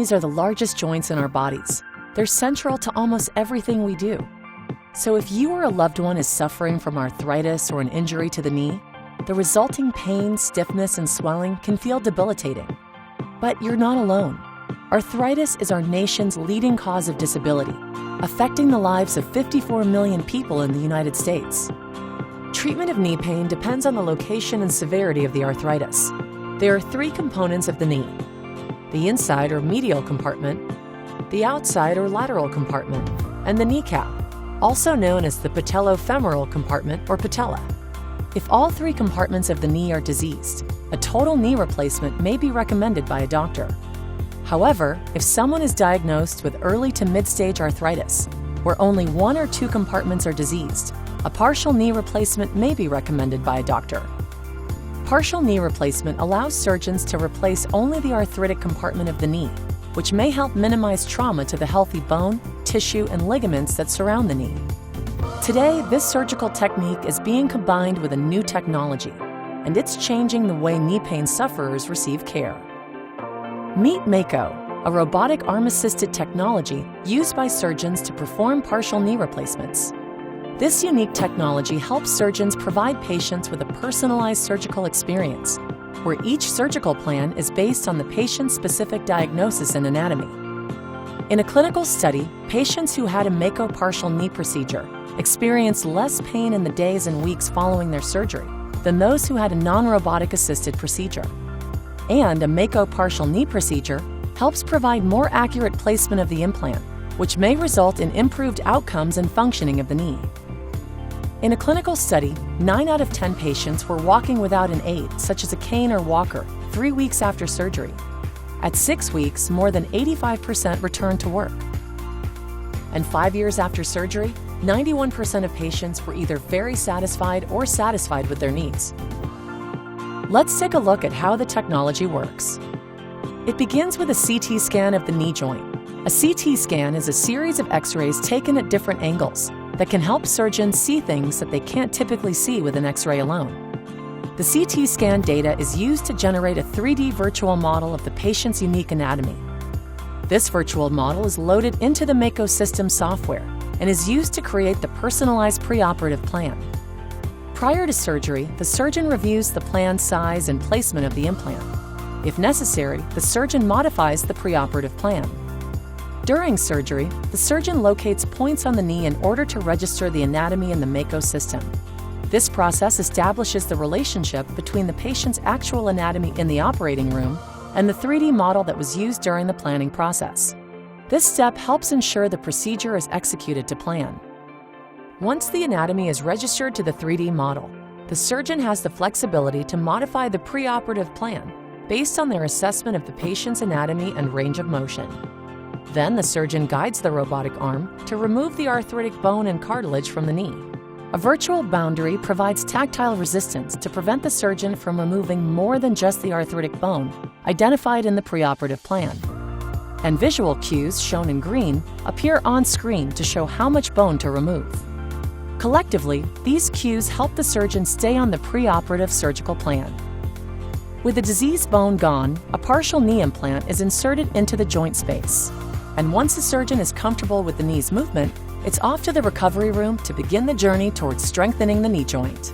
knees are the largest joints in our bodies. They're central to almost everything we do. So if you or a loved one is suffering from arthritis or an injury to the knee, the resulting pain, stiffness, and swelling can feel debilitating. But you're not alone. Arthritis is our nation's leading cause of disability, affecting the lives of 54 million people in the United States. Treatment of knee pain depends on the location and severity of the arthritis. There are three components of the knee: the inside or medial compartment, the outside or lateral compartment, and the kneecap, also known as the patellofemoral compartment or patella. If all three compartments of the knee are diseased, a total knee replacement may be recommended by a doctor. However, if someone is diagnosed with early to mid-stage arthritis, where only one or two compartments are diseased, a partial knee replacement may be recommended by a doctor. Partial knee replacement allows surgeons to replace only the arthritic compartment of the knee, which may help minimize trauma to the healthy bone, tissue, and ligaments that surround the knee. Today, this surgical technique is being combined with a new technology, and it's changing the way knee pain sufferers receive care. Meet Mako, a robotic arm-assisted technology used by surgeons to perform partial knee replacements. This unique technology helps surgeons provide patients with a personalized surgical experience, where each surgical plan is based on the patient's specific diagnosis and anatomy. In a clinical study, patients who had a Mako partial knee procedure experienced less pain in the days and weeks following their surgery than those who had a non-robotic assisted procedure. And a Mako partial knee procedure helps provide more accurate placement of the implant, which may result in improved outcomes and functioning of the knee. In a clinical study, 9 out of 10 patients were walking without an aid, such as a cane or walker, 3 weeks after surgery. At 6 weeks, more than 85% returned to work. And 5 years after surgery, 91% of patients were either very satisfied or satisfied with their knees. Let's take a look at how the technology works. It begins with a CT scan of the knee joint. A CT scan is a series of X-rays taken at different angles that can help surgeons see things that they can't typically see with an X-ray alone. The CT scan data is used to generate a 3D virtual model of the patient's unique anatomy. This virtual model is loaded into the Mako system software and is used to create the personalized preoperative plan. Prior to surgery, the surgeon reviews the plan size and placement of the implant. If necessary, the surgeon modifies the preoperative plan. During surgery, the surgeon locates points on the knee in order to register the anatomy in the Mako system. This process establishes the relationship between the patient's actual anatomy in the operating room and the 3D model that was used during the planning process. This step helps ensure the procedure is executed to plan. Once the anatomy is registered to the 3D model, the surgeon has the flexibility to modify the preoperative plan based on their assessment of the patient's anatomy and range of motion. Then the surgeon guides the robotic arm to remove the arthritic bone and cartilage from the knee. A virtual boundary provides tactile resistance to prevent the surgeon from removing more than just the arthritic bone identified in the preoperative plan. And visual cues, shown in green, appear on screen to show how much bone to remove. Collectively, these cues help the surgeon stay on the preoperative surgical plan. With the diseased bone gone, a partial knee implant is inserted into the joint space. And once the surgeon is comfortable with the knee's movement, it's off to the recovery room to begin the journey towards strengthening the knee joint.